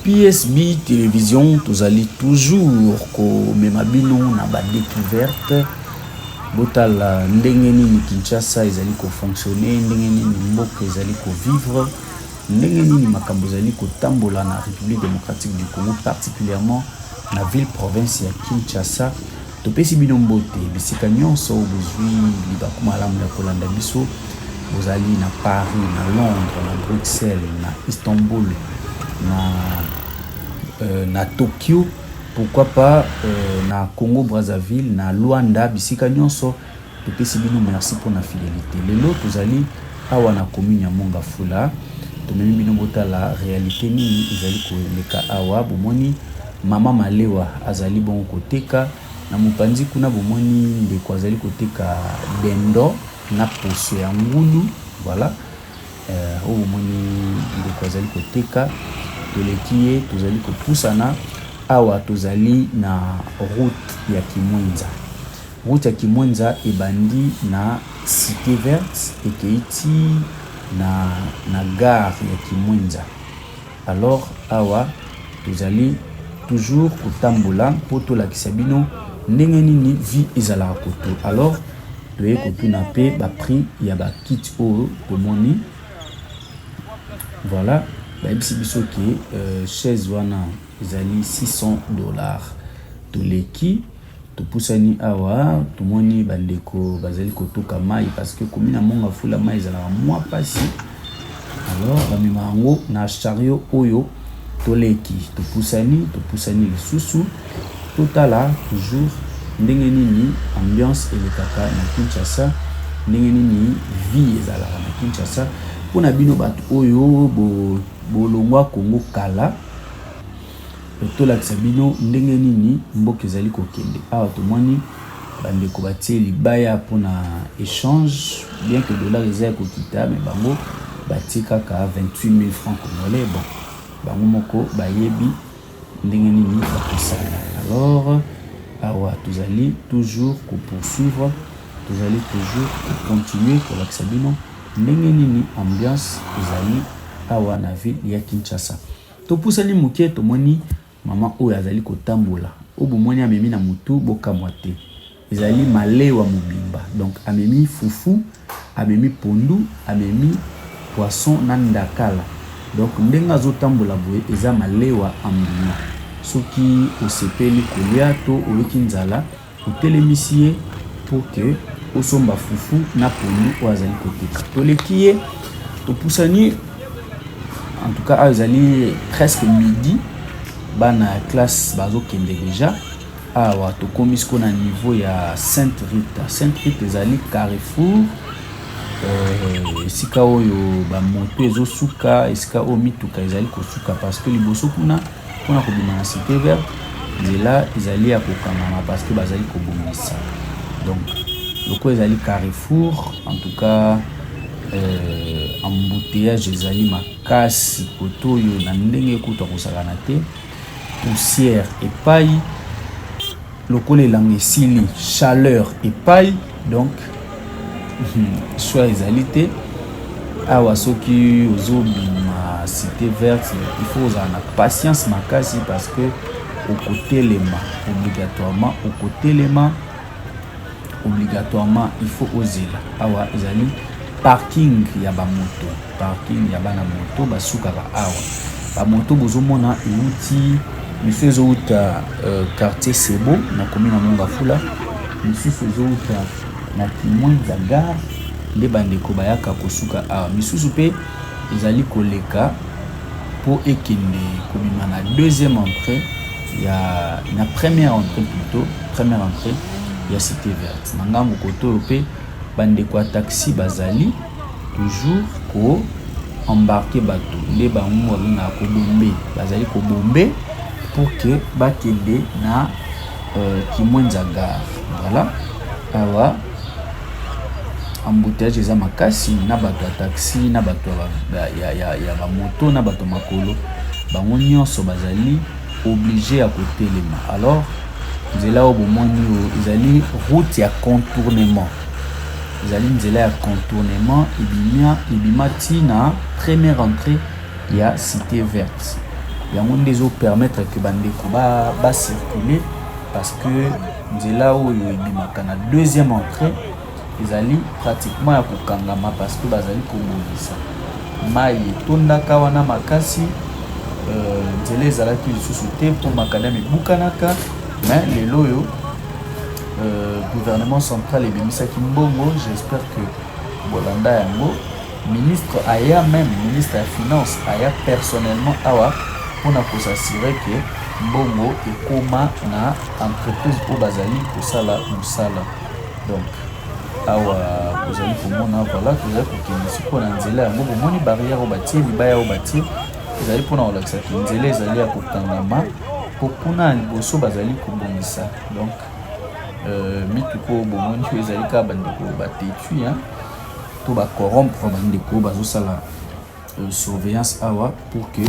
PSB télévision tozali toujours ko memabino na ba découverte botala ndenge nini Kinshasa ezali ko fonctionner, ndenge nini mboka ezali ko vivre, ndenge nini makambo ezali ko tambola na République démocratique du Congo, particulièrement na ville province ya Kinshasa. Topesi bino mbote bisika nyonso bozwi libaku malamu ya kolanda biso, bozali na Paris, na Londres, na Bruxelles, na Istanbul, na Tokyo, pourquoi pas na Congo Brazzaville, na Luanda, bisika nyonso topesi bino merci pour la fidélité. Lelo tozali awa na commune ya Mongafula, tomemi bino bota la réalité nini ezali koleka awa. Bomoni mama Malewa azali bon koteka na mopanzi kuna, bomoni ndeko azali koteka dendo na poso ya ngulu, voilà. Bomoni ndeko azali koteka tolekie, tozali kopusana awa, tozali na route ya Kimwenza. Route ya Kimwenza ebandi na Cité Verte ekeiti na gare ya Kimwenza. Alors awa tozali toujours kotambola po tolakisa bino ndenge nini vie ezalaka koto. Alors toye kotuna pe ba prix ya ba kit oyo tomoni, voilà. Bayebisi biso ke chaise wana ezali $600 toleki topusani awa. Tomoni bandeko bazali kotoka mai parce que commune ya Mongafula mai ezalaka mwa pasi. Alors bamema yango na chariot oyo toleki topusani lisusu totala toujours ndenge nini ambiance elekaka na Kinshasa, ndenge nini vie ezalaka na Kinshasa. Pona bino bato oyo bolongwa Congo kala, tolakisa bino ndenge nini mboka ezali kokende. Awa tomoni bandeko batie libaya pona échange, bien que dollar ezali kokita, mais bango batie kaka 28 000 francs congolais. Bon, bango moko bayebi ndenge nini bakosala. Alors awa tozali toujours ko poursuivre, tozali toujours ko continuer kolakisa bino ndenge nini ambiance ezali awa na ville ya Kinshasa. Topusani muke tomoni mama oyo azali kotambola, obomoni amemi na mutu bokamwa te, ezali Malewa mobimba. Donc amemi fufu, amemi pondu, amemi poisson na ndakala. Donc ndenge azotambola boye eza Malewa ambima. Soki osepeli kolia to oyoki nzala otelemisi ye pour que osomba fufu na pondu oyo azali koteka. Toleki ye topusani, en tout cas azali presque midi, bana classe bazokende déjà. Awa tokomi siko na niveau ya Sainte Rita. Sainte Rita ezali Carrefour, esika oyo bamoto ezosuka, esika oyo mituka ezali kosuka, parce que liboso kuna pona kobima na Cité Verte nzela ezali ya kokangama parce que bazali kobongisa. Donc loko ezali Carrefour, en tout cas embouteillage ezali makasi koto oyo na ndenge kuta kosakana te, poussière epai, lokola elanga esili, chaleur epai. Donc soit ezali te awa. Soki ozobima Cité Verte il faut ozala na patience makasi parce que okotelema obligatoirement, obligatoirement il faut ozela. Awa ezali parking ya bamoto, parking ya bana moto basukaka awa. Bamoto bozomona euti monsieur ezouta quartier Sebo na commune ya Mongafula, misusu ezouta na Kimwenza gare, nde bandeko bayaka kosuka awa. Misusu pe ezali koleka po ekende kobima na deuxième entrée ya na première entrée, plutôt première entrée ya Cité Verte. Na ngambo koto pe bandeko ya taxi bazali toujours ko embarquer bato, nde bango na kobombe, bazali kobombe pour que bakende na Kimwenza gare. Voilà. Awa embouteillage eza makasi na bato ya taxi, na bato ya bamoto, na bato makolo, bango nyonso bazali obligé ya kotelema. Alors nzela oyo bomoni ezali route ya contournement, ezali nzela ya contournement ebima ti na première entrée ya Cité Verte. yango nde ezopermettre ke bandeko circuler parce que nzela oyo ebimaka na deuxième entrée ezali pratiquement ya kokangama parce que bazali kobongisa mai etondaka wana makasi. Nzela ezalaki lisusu te mpo makadam ebukanaka, mais lelo oyo gouvernement central ebimisaki mbongo. J'espère que bolanda yango ministre aya, même ministre ya finance aya personnellement awa mpona kosasire ke mbongo ekoma na entreprise oyo bazali kosala mosala. Donc awa kozali komona voilà tozali kokende siko na nzela yango bomoni barrière oyo batie libaya oyo batie ezali mpona kolakisa ke nzela ezali ya kokangama mpo kuna na liboso bazali kobongisa. Donc mituko bomoni oyo ezali kaka bandeko batetui to bacorrompre bandeko bazosala surveillance awa pour que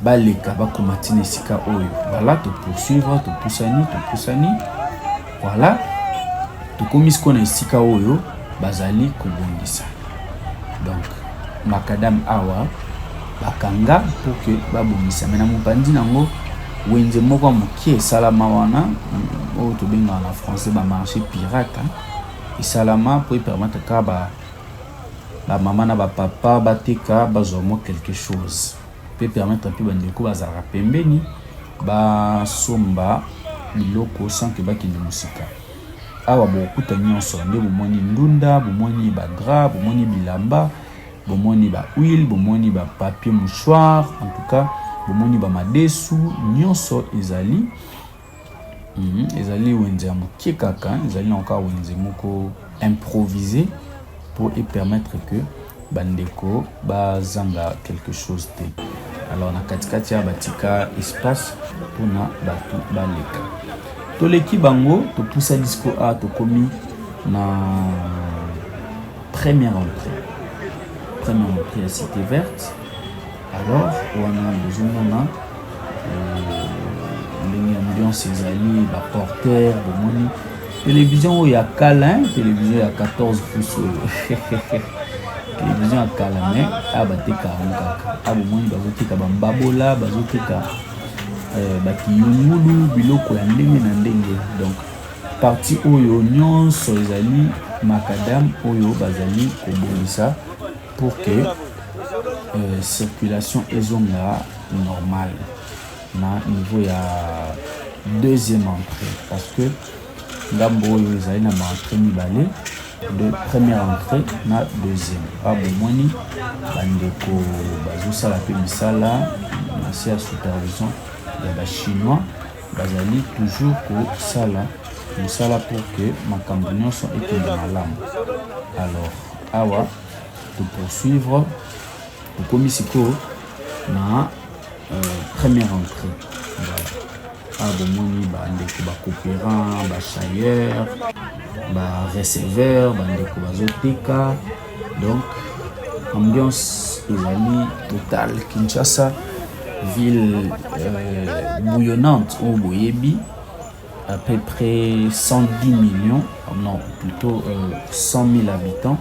baleka bakoma tina esika oyo bala topoursuivre topusani voilà tokomi siko na esika oyo bazali kobongisa. Donc makadam awa bakanga pour que babongisa me na mopandi nango wenze moko mokie esalama wana oyo tobengaka na français bamarché pirate esalama mpo epermettre kaka bamama na bapapa bateka bazwa mwa quelque chose mpe permettre mpe bandeko bazalaka pembeni basomba biloko sans ke bakende mosika. Awa bokuta nyonso nde bomoni ndunda, bomoni badra, bomoni bilamba, bomoni ba huile, bomoni ba papier mouchoir, en tout cas bomoni ba madesu nyonso ezali ezali wenze ya mokie kaka, ezali na encore wenze moko improvisé pour permettre que bandeko bazanga quelque chose te. Alors na katikati ya batika espace pona batu baleka toleki bango topusa disco a tokomi na première entrée ya Cité Verte. Alors wana bozomona ndenge ambiance ezali baporter bomoni télévision oyo ya kala, télévision ya 14 pouces télévision ya kala me abateka yango kaka abomoni bazoteka bambabola bazoteka bakiyungulu biloko ya ndenge na ndenge. Donc parti oyo nyonso ezali makadam oyo bazali kobongisa pour que circulation ezonga normal na niveau ya deuxième entrée parce que ngambo oyo ezali na maentrée mibale de première entrée na deuxième abomoni bandeko bazosala pe misala na se ya supervision ya bachinois bazali toujours kosala mosala pour que makambo nyonso ekende malamu. Alors awa topoursuivre tokomi sikoyo na première entrée. Voilà. Bomoni bandeko bacoopérant bachailleur bareceveur bandeko bazoteka. Donc ambiance ezali totale. Kinshasa ville bouillonnante au boyebi, à peu près 110 millions, non plutôt 100 000 habitants.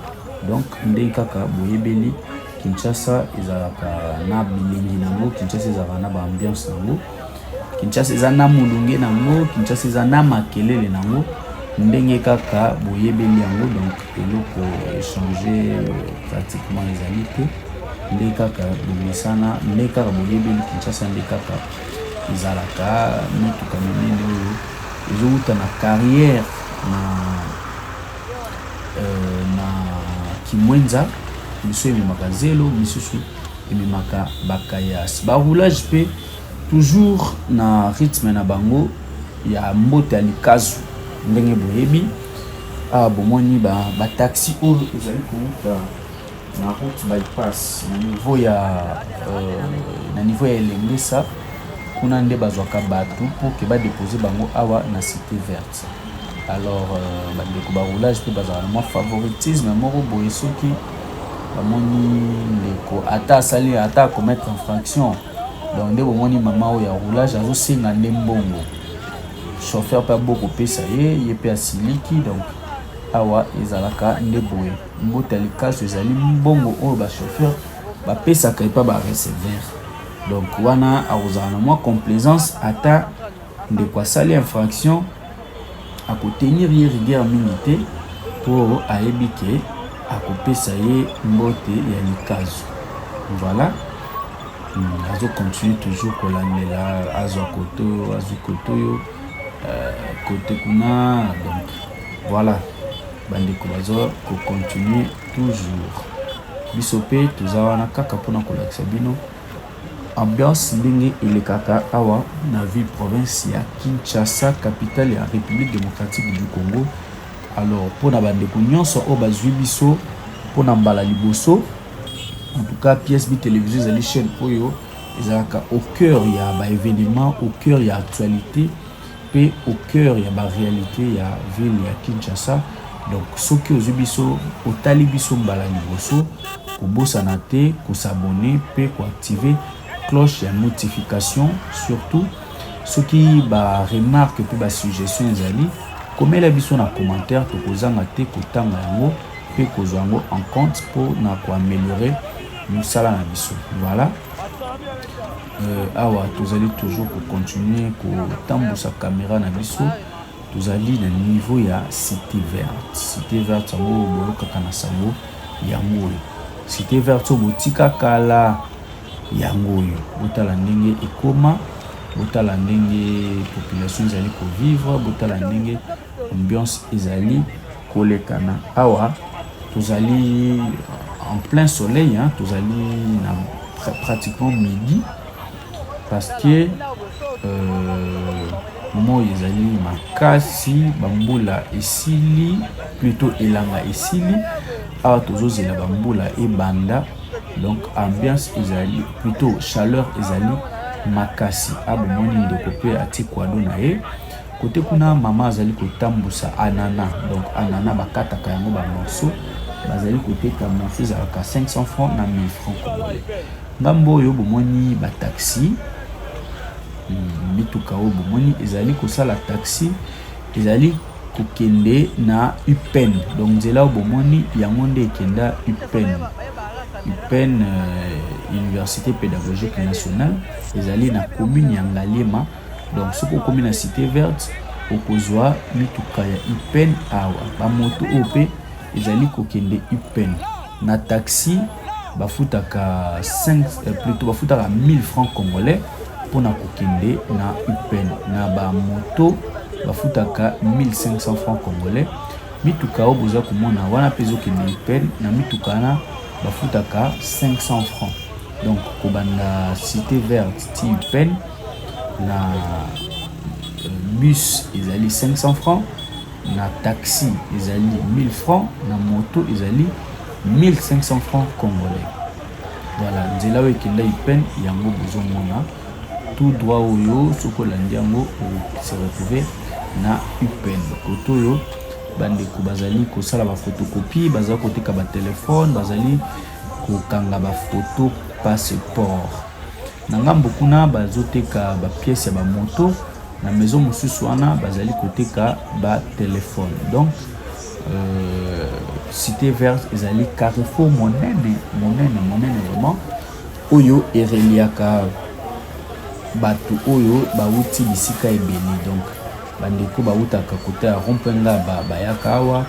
Donc ndenge kaka boyebeli Kinshasa ezalaka na bilengi nango, Kinshasa ezalaka na ambiance nango, Kinshasa eza na mulunge nango, Kinshasa eza na makelele nango, ndenge kaka boyebeli yango. Donc eloko échanger pratiquement ezali te, ndenge kaka bomisana, ndenge kaka boyebeli Kinshasa, ndenge kaka ezalaka mituka minene oyo ezouta na carrière na Kimwenza miso ememaka zelo misusu ememaka bakayas baroulage pe toujours na rythme na bango ya mbote ya likazu ndenge boyebi. Bomoni bataxi oyo ezali kouta na route bypass na niveau ya elengesa kuna nde bazwaka bato pour ke badepose bango awa na Cité Verte. Alors bandeko baroulage pe bazala mwa favoritisme moko boye soki bamoni ndeko ata asali ata commettre infraction. Donc nde bomoni mama oyo ya roulage azosenga nde mbongo, chauffeur pe abokopesa ye pe asiliki. Donc awa ezalaka nde boye mbote ya likaso ezali mbongo oyo bachauffeur bapesaka epa bareceveur. donc wana akozala na mwa complaisance ata ndeko asali infraction akotenir ye rigueur mingi te mpo ayebi ke akopesa ye mbote ya likazo. Voilà, azo continue toujours kolandela azwa koto yo côté kuna. Donc voilà, bandeko bazo ko continuer toujours. Biso pe toza wana kaka mpona kolakisa bino ambiance ndenge elekaka awa na ville province ya Kinshasa, capitale ya République démocratique du Congo. Alors mpona bandeko nyonso oyo bazwi biso mpona mbala liboso, en tout cas PSB télévision ezali chaîne oyo ezalaka au cœur ya baévénement, au cœur ya actualité pe au cœur ya baréalité ya ville ya Kinshasa. Donc soki ozwi biso otali biso mbala liboso, kobosana te kosabone pe koactiver cloche ya notification. Surtout soki ba remarque pe ba suggestion ezali komela biso na commentaire, tokozanga te kotanga yango pe kozwa yango en compte pour na koaméliorer mosala na biso. Voilà, awa tozali toujours continuer kotambusa caméra na biso. Tozali na niveau ya cité verte. Cité verte yango boyokaka na sango yango oyo. Cité verte oyo botika kala yango oyo, botala ndenge ekoma, botala ndenge population ezali kovivre, botala ndenge ambiance ezali kolekana. Awa tozali en plein soleil, hein, tozali na pratiquement midi parce que moment ezali makasi, bambula esili, plutôt elanga esili. Awa tozozela bambula ebanda, donc ambiance ezali plutôt chaleur ezali makasi. Abomoni ndeko pe atikwado na ye côté kuna mama azali kotambusa anana. Donc anana bakataka yango ba morceau, bazali koteka morceau ezalaka 500 francs na 1000 francs congolais. Ngambo oyo bomoni ba taxi, mituka oyo bomoni ezali kosala taxi, ezali kokende na UPEN. Donc nzela oyo bomoni yango nde ekenda UPEN. UPEN Université pédagogique nationale ezali na commune ya Ngaliema. Donc soki okomi na cité verte okozwa mituka ya UPEN awa. Bamoto oyo pe ezali kokende UPEN. Na taxi bafutaka 1000 francs congolais pona kokende na UPEN. Na bamoto bafutaka 1500 francs congolais. Mituka oyo boza komona wana pe ezokende UPEN, na mituka wana bafutaka 500 francs. Donc kobanda cité verte ti UPEN na bus ezali 500 francs, na taxi ezali 1000 francs, na moto ezali 1500 francs congolais. Voilà, nzela oyo ekenda UPEN yango bozomona tout droit oyo soko olandi yango se retrouver na UPEN. Koto oyo bandeko bazali kosala ba photocopie, bazali koteka ba telefone, bazali kokanga ba photo passeport. Na ngambo kuna bazoteka ba pièce ya ba moto, na maison mosusu wana bazali koteka ba telefone. Donc cité verte ezali carrefour monene vraiment oyo ereliaka bato oyo bauti bisika ebele. Donc bandeko bautaka kote ya rompenga bayaka awa,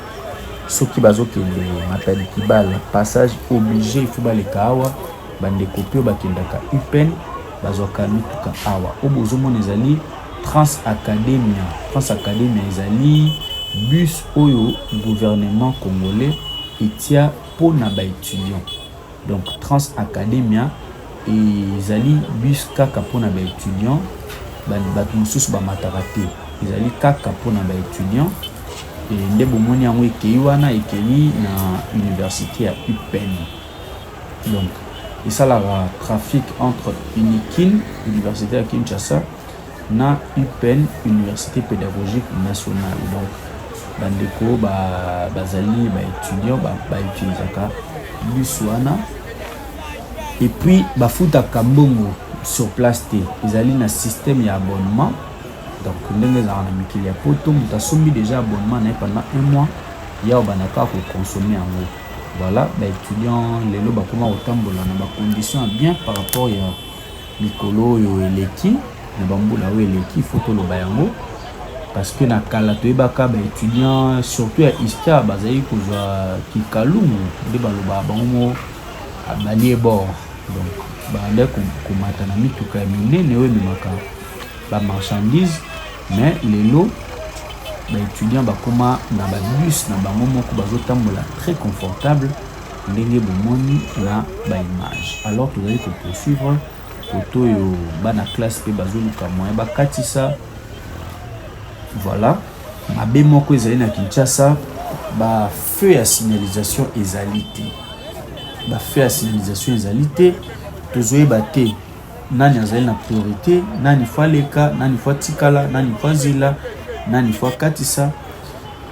soki bazokende matadi kibala passage obligé il faut baleka awa. Bandeko pe bakendaka UPEN bazwaka mituka awa. Obozomona ezali Trans Academia ezali bus oyo gouvernement congolais etia pona ba étudiant. Donc Trans Academia ezali bus kaka pona ba étudiant, bato mosusu bamataka te, ezali kaka pona ba étudiant. Et nde bomoni yango ekei wana ekei na université ya UPEN. Donc esalaka trafic entre UNIKIN, université ya Kinshasa, na UPEN, université pédagogique nationale. Donc bandeko bazali ba étudiant utilisaka bus wana. Et puis bafutaka mbongo sur place te, ezali na système ya abonnement. Donc ndenge ezalaka na mikili ya poto, moto asombi déjà abonnement na ye pendant 1 mois, ya obandaka kokonsome yango. Voilà, ba étudiant lelo bakoma kotambola na ba conditions bien par rapport ya mikolo oyo eleki na bambula oyo eleki faut toloba yango parce que na kala toyebaka baétudiant surtout ya histoire bazali kozwa kikalungu nde baloba bango bali ebord donc bande komata na mituka ya minene oyo ememaka bamarchandise mais lelo baétudiant bakoma na babus na bango moko bazotambola très confortable ndenge bomoni na baimage alors tozali kopoursuivre koto oyo bana classe mpe bazoluka moyen bakatisa voilà mabe moko ezali na Kinshasa bafeu ya signalisation ezali te bafeu ya signalisation ezali te tozoyeba te nani azali na priorité nani fo aleka nani fo atikala nani fo azela nani fo akatisa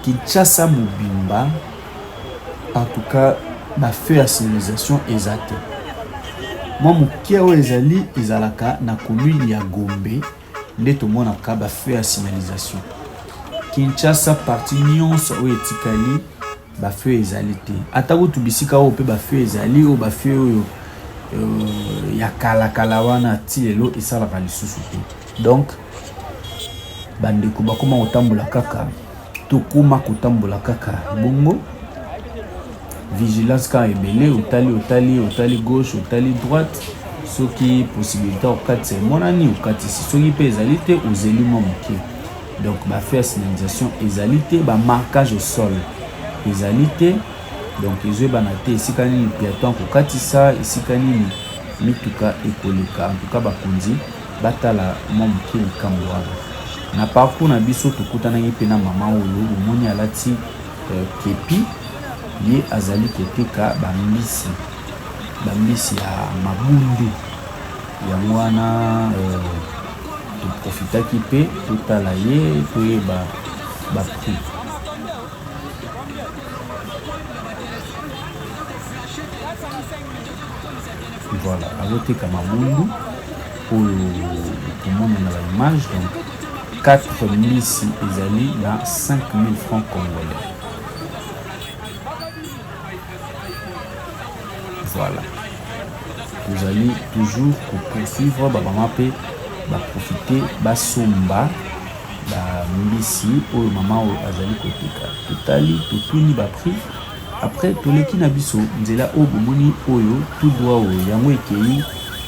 Kinshasa mobimba en tout cas bafeu ya signalisation eza te mwa mokia oyo ezali ezalaka na commune ya Gombe nde tomonaka bafeu ya signalisation Kinshasa parti nyonso oyo etikali bafeu ezali te ata kutu bisika oyo mpe bafeu ezali oyo bafeu oyo ya kala wana ti lelo esalaka lisusu te donc bandeko bakoma kotambola kaka tokoma kotambola kaka bongo vigilance quand ebele otali gauche otali droite soki possibilité okatisa emonani okatisi soki mpe ezali te ozeli mwa moke donc bafeu ya signalisation ezali te bamarquage au sol ezali te donc ezoyebana te esika nini piaton kokatisa esika nini mituka ekoleka en tout cas bakonzi batala mwa moke likambo wana na parcours na biso tokutanaki mpe na mama oyo omoni alati kepi ye azali koteka bambisi ya mabundu yango wana toprofitaki mpe totala ye toyeba baprix voilà azoteka mabundu oyo komona na baimage donc 4 mbisi ezali na 5 000 francs congolais. Voilà. Vous allez toujours poursuivre maman pe ba profiter ba somba ba mbisi oyo mama oyo azali koteka totali totuni ba prix après toleki na biso nzela oyo bomoni oyo tout droit oyo yango ekei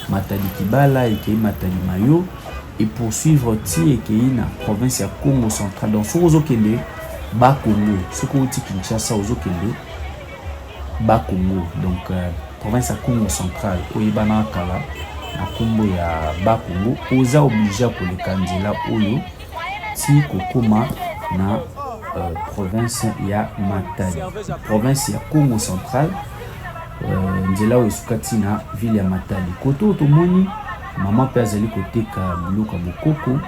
matadi kibala ekei matadi mayo et poursuivre ti ekei na province ya Congo central donc soko ozokende ba Congo soko oti Kinshasa ozokende ba Congo donc province ya Congo central oyebana kala na kombo ya ba Congo oza obligé koleka nzela oyo ti kokoma na province ya Matadi province ya Congo central nzela oyo esukati na ville ya Matadi koto tomoni mama pe azali koteka biloko bokoko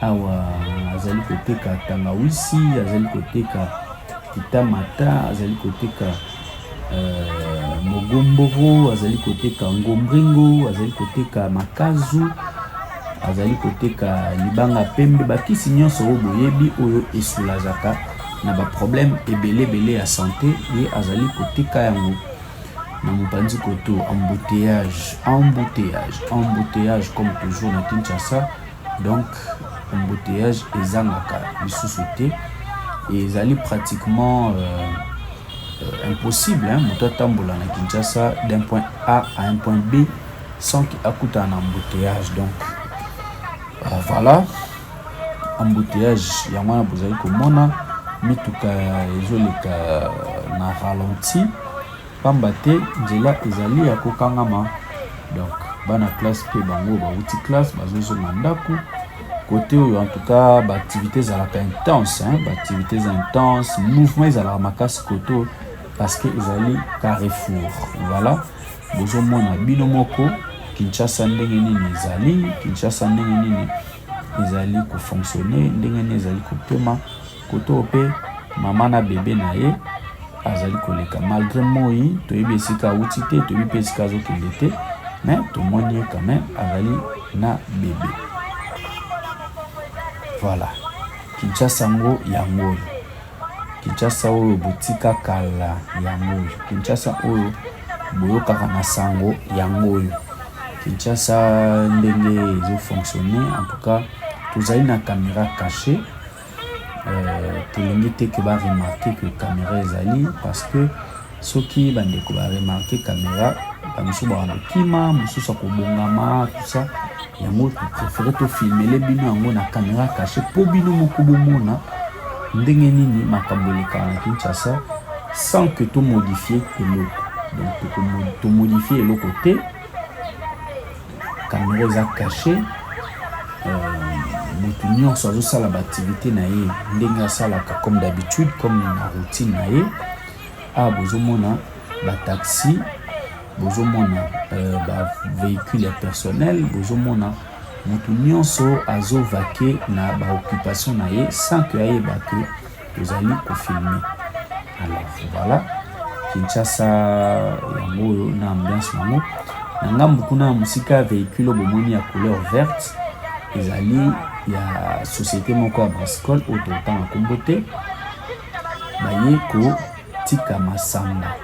awa azali koteka tangawisi azali koteka kitamata azali koteka mogomboro azali koteka ngombringo azali koteka makazu azali koteka libanga pembe bakisi nyonso oyo boyebi oyo esulazaka na ba problème ebele ya santé ye azali koteka yango na mopanzi koto embouteillage comme toujours na Kinshasa donc embouteillage ezangaka lisusu te et ezali pratiquement impossible moto atambola na Kinshasa d'un point A à un point B sans qu'il akuta un embouteillage donc voilà embouteillage yango wana bozali komona mituka ezoleka na ralenti pamba te nzela ezali ya kokangama donc bana classe pe bango bauti classe bazozonga ndako côté oyo en tout cas baactivité ezalaka intense baactivité intense mouvement ezalaka makasi koto parce que ezali carrefour voilà bozomona bino moko Kinshasa ndenge nini ezali Kinshasa ndenge nini ezali kofonctionner ndenge nini ezali kopema koto pe mama na bébé na ye azali koleka malgré moi toyebi esika auti te toyebi pe esika azokende te mais tomoni quand même azali na bébé voilà Kinshasa ngo yango Kinshasa oyo botika kala yango Kinshasa oyo boyokaka na sango yango Kinshasa ndenge ezo fonctionner. En tout cas tozali na caméra cachée. Tolingi te ke ba remarquer que caméra ezali parce que soki bandeko ba remarquer caméra bamusu ba kima mususu akobongama tout ça yango préféré to filmer les bino yango na caméra cachée po bino moko bomona ndenge nini makambo eleka na Kinshasa sans que to modifier eloko. Donc to modifier eloko te, caméra eza cachée. Moto nyonso azosala baactivité na ye ndenge asalaka comme d'habitude, comme na routine na ye. Bozomona bataxi, bozomona bavéhicule personnel, bozomona moto nyonso azovake na baoccupation na ye sans que ayeba ke tozali kofilme. Alors voilà, Kinshasa yango oyo na ambiance nango. Na ngambu kuna musika véhicule bomoni ya couleur verte ezali ya société moko ya Brascol autotan na kombote baye ko tika masanga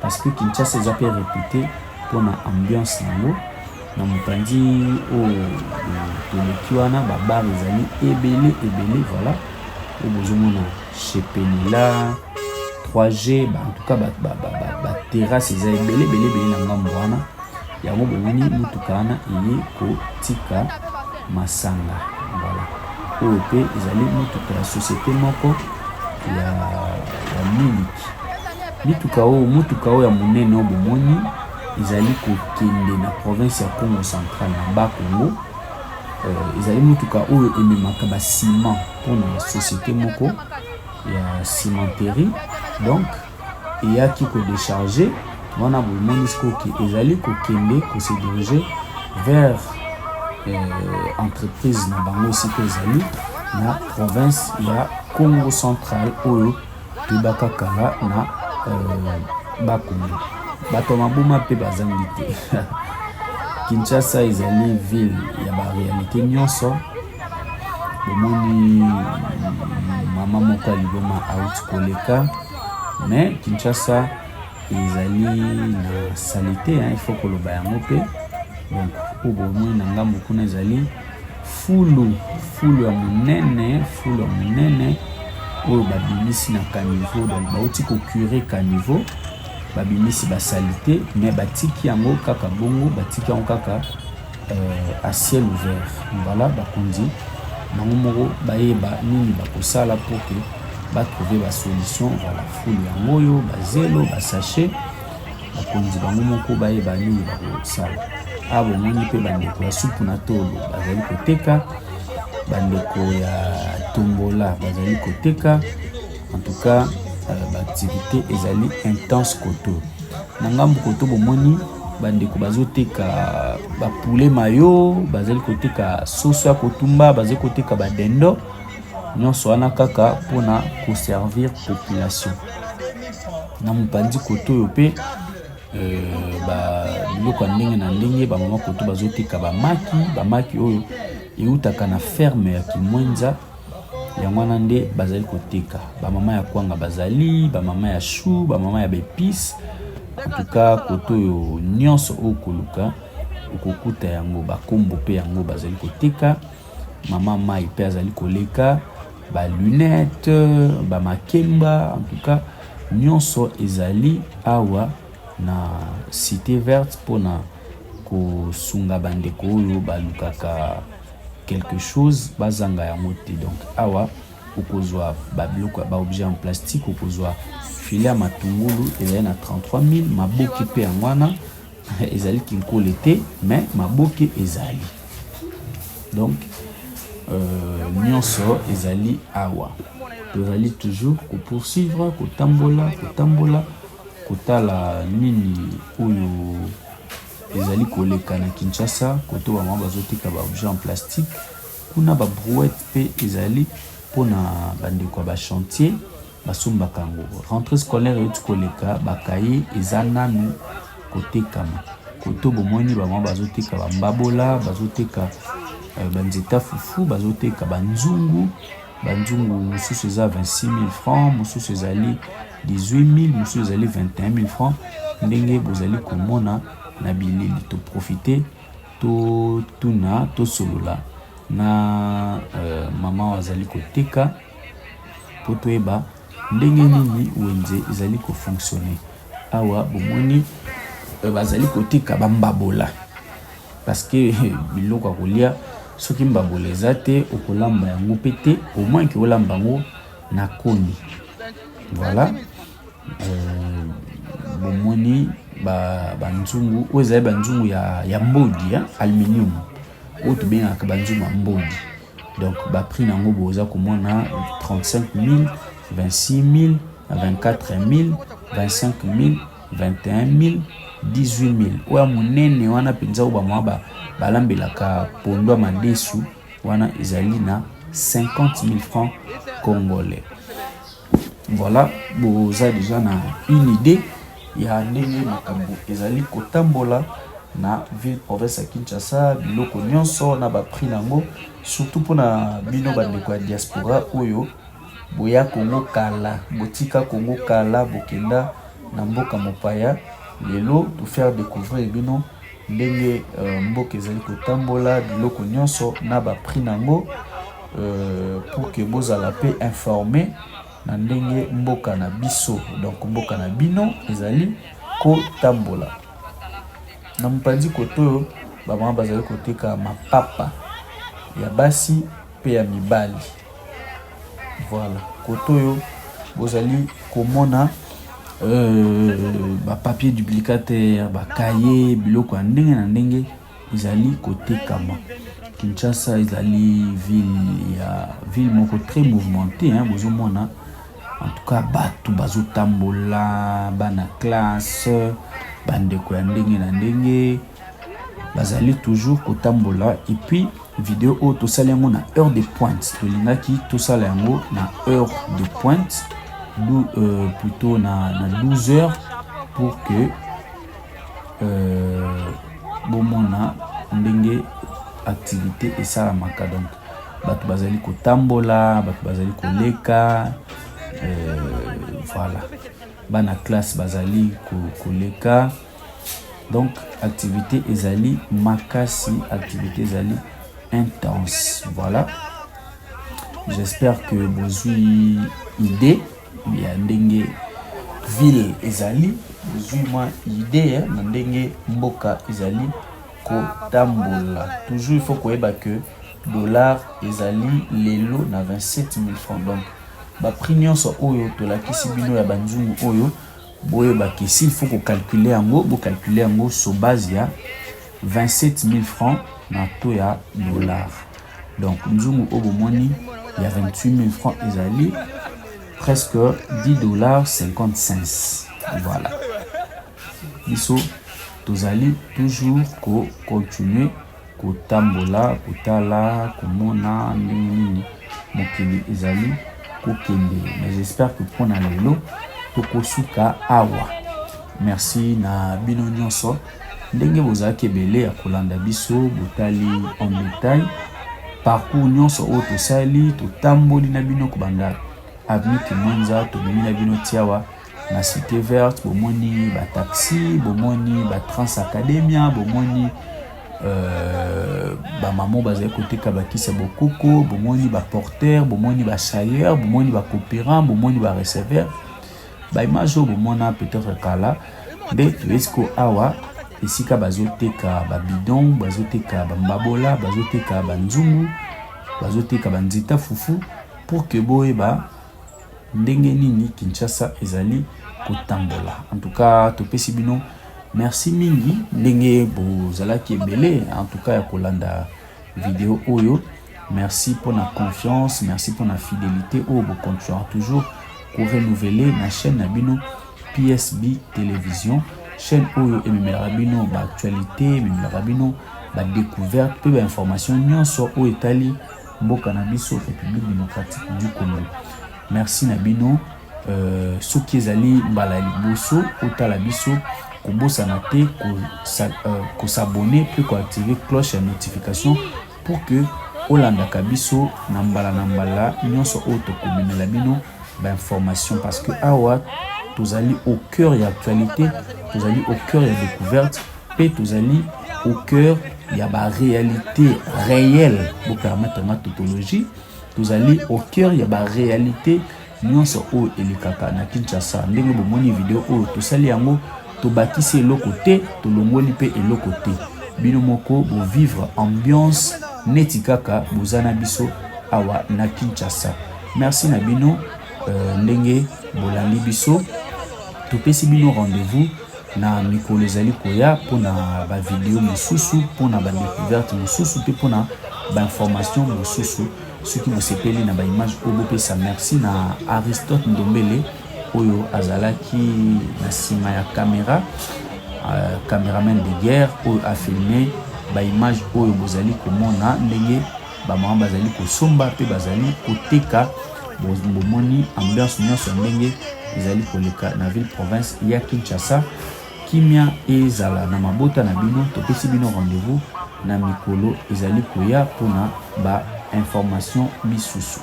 parce que Kinshasa eza pe réputé pour na ambiance nango na mopanzi o toleki wana babar ezali ebele voilà o bozomona chez Penila 3G en tout cas ba terrasse eza ebele na ngambo wana yango bomoni mutuka wana eye ko tika masanga. Voilà oyo pe ezali mutuka ya société moko ya miliki mutuka oyo ya monene bomoni ezali kokende na province ya Congo central na Bas-Congo. Ezali mutuka oyo ememaka basima mpona société moko ya cimenterie. Donc eyaki kodécharge wana bomoni sikoki ezali kokende kose diriger vers entreprise na bango esika ezali na province ya Congo central oyo tobaka kala na Bas-Congo. Bato mabuma pe bazangi te. Kinshasa ezali ville ya baréalité nyonso. Bomoni mama moko aliboma out koleka, mais Kinshasa ezali na salité, il faut koloba yango pe. Donc bomoni na ngambo kuna ezali fulu ya monene oyo babimisi na caniveau. Donc bauti ko curer caniveau babimisi basalité, mais batiki yango kaka bongo, batiki yango kaka à ciel ouvert. Voilà bakonzi bango moko bayeba nini bakosala pour que batrouver ba solution. Voilà fulu yango oyo bazelo basachet bakonzi bango moko bayeba nini bakosala. Bomoni pe bandeko ya supu na tolo bazali koteka, bandeko ya tombola bazali koteka. En tout cas l'activité ezali intense koto. Na ngambu koto bomoni bandeko bazoteka ba poulet mayo, bazali koteka soso ya kotumba, bazali koteka ba dendo nyonso wana kaka pona ko servir population. Na mopandi koto yo pe biloko ndenge na ndenge ba mama koto bazoteka bamaki oyo eutaka na ferme ya Kimwenza. Yango wana nde bazali koteka bamama ya kwanga bazali, bamama ya chou, bamama ya bépice. En tout cas koto yo nyonso okoluka okokuta yango bakombo pe yango bazali koteka. Mama mai pe azali koleka ba lunette, ba makemba. En tout cas nyonso ezali awa na cité verte pona ko sunga bandeko oyo balukaka quelque chose bazanga ya moté. Donc awa okozwa babiloko ba objet en plastique, okozwa filet ya matungulu ezali na 33 000, maboke pe yangwana ezali kinkole te, mais maboke ezali. Donc nyonso ezali awa tozali toujours ko poursuivre kotambola kotala nini oyo ezali koleka na Kinshasa koto bamama bazotika ba objet en plastique. Kuna ba brouette pe ezali pona bandeko ba chantier basombaka yango. Rentrée scolaire euti koleka bakaye eza nanu kotekama. Koto bomoni bamama bazoteka bambabola, bazoteka banzeta fufu, bazoteka banzungu mosusu eza 26 000 francs, mosusu ezali 18 000, mosusu ezali 21 000 francs. Ndenge bozali komona na bilili to profiter to tuna to solola na mama wazali koteka po toyeba ndenge nini wenze ezali ko fonctionner. Awa bomoni bazali koteka bambabola parce que biloko kolia soki mbabola ezate okolamba yango pete au moins que olamba yango na koni. Voilà. Bomoni banzungu oyo ezali banzungu ya mbodi aluminium oyo tobengaka banzungu ya mbodi. Donc prix nango boza komona 35 000, 26 000, 24 000, 25 000, 21 000, 18 000. Oya monene wana penza oyo bamwa balambelaka pondo madesu wana ezali na 50 000 francs congolais. Voilà, boza déjà na une idée ya ndenge makambo ezali kotambola na ville province ya Kinshasa. Biloko nyonso na prix nango, surtout pona bino bandeko ya diaspora oyo boya Kongo kala, botika Kongo kala, bokenda na mboka mopaya lelo to faire découvrir bino ndenge mboka ezali kotambola. Biloko nyonso na prix nango pour que bozala pe informé na ndenge mboka na biso, donc mboka na bino ezali kotambola. Na mpandi koto bamama bazali koteka mapapa ya basi pe ya mibali. Voilà, koto yo bozali komona papier duplicateur, cahier, biloko ya ndenge na ndenge ezali kotekama. Kinshasa ezali ville moko très mouvementée, bozomona. En tout cas, batu bazotambola, bana classe, bandeko ya ndenge na ndenge, bazali toujours kotambola. Et puis vidéo o to sala yango na heure de pointe, to lingaki to sala yango na heure de pointe, plutôt na 12 heures pour que bomona ndenge activité et ça la maka. Donc batu bazali kotambola, batu bazali koleka. Voilà, bana classe bazali koleka. Donc activité ezali makasi, activité ezali intense. Voilà, j'espère que bozui idée ya ndenge ville ezali, bozui moi idée na ndenge mboka ezali kotambola. Toujours il faut koyeba que dollar ezali lelo na 27 000 francs. Donc prix nyonso oyo tolakisi bino ya banzungu oyo boyeba ke s'il faut ko calculer yango, bo calculer yango sur base ya 27 000 francs na to ya dollar. Donc nzungu oyo bomoni ya 28 000 francs ezali presque 10 dollars 50 cents. Voilà, biso tozali toujours ko continuer kotambola, kotala, komona nini mokili ezali kokende. Mais j'espère que pour na lelo tokosuka awa. Merci na bino nyonso ndenge bozaki ebele ya kolanda biso, botali en détail parcours nyonso oyo tosali, totamboli na bino kobanda avenue Kimwenza, tomemi na bino tiawa na cité verte, bomoni taxi, bomoni Trans Academia, bomoni maman bazali koteka bakisa bokoko, bomoni porteur, bomoni chailleur, bomoni coopérant, bomoni receveur, image bomona peut-être kala nde toyesko awa esika bazoteka bidon, bazoteka bambabola, bazoteka banzungu, bazoteka banzita fufu pour que boyeba ndenge nini Kinshasa ezali kotambola. En tout cas topesi bino merci mingi ndenge bozalaki ebele en tout cas ya kolanda vidéo oyo. Merci pour la confiance, merci pour la fidélité oyo bo continuer toujours ko renouveler na chaîne na bino PSB Télévision, chaîne oyo ememela bino actualité, ememela bino découverte pe information nyonso oyo etali mboka na biso République démocratique du Congo. Merci na bino soki ezali mbala liboso otala biso kobosana te ko s'abonner puis ko activer cloche ya notification pour que olandaka biso na mbala nyonso oyo tokomemela bino information, parce que awa tozali au cœur de l'actualité, tozali au cœur de la découverte et tozali au cœur il y a la réalité réelle pour permettre ma tautologie. Vous allez au cœur, il y a la réalité. Nous sommes et les kaka na Kinshasa. Nous avons une vidéo où tout ça liango, tout bâtissez le côté, tout l'ongoli pe et le côté. Binomoko pour vivre ambiance netikaka buzana biso awa na Kinshasa. Merci Nabino ndenge bolandi biso. Tout pesi bino rendez-vous na mikolo ezali koya pona ba vidéo mosusu pona ba découverte mosusu pe pona ba information mosusu ceux qui vous sepeli na ba image obo pesa merci na Aristote Ndombele oyo azalaki na sima ya caméra caméraman de guerre oyo a filmé ba image oyo bozali komona ndenge ba mama bazali kosomba pe bazali koteka bomoni ambiance nyonso ndenge ezali koleka na ville province ya Kinshasa. Kimia ezala na mabota na bino topesi bino rendez-vous na mikolo ezali koya pona ba information misusu.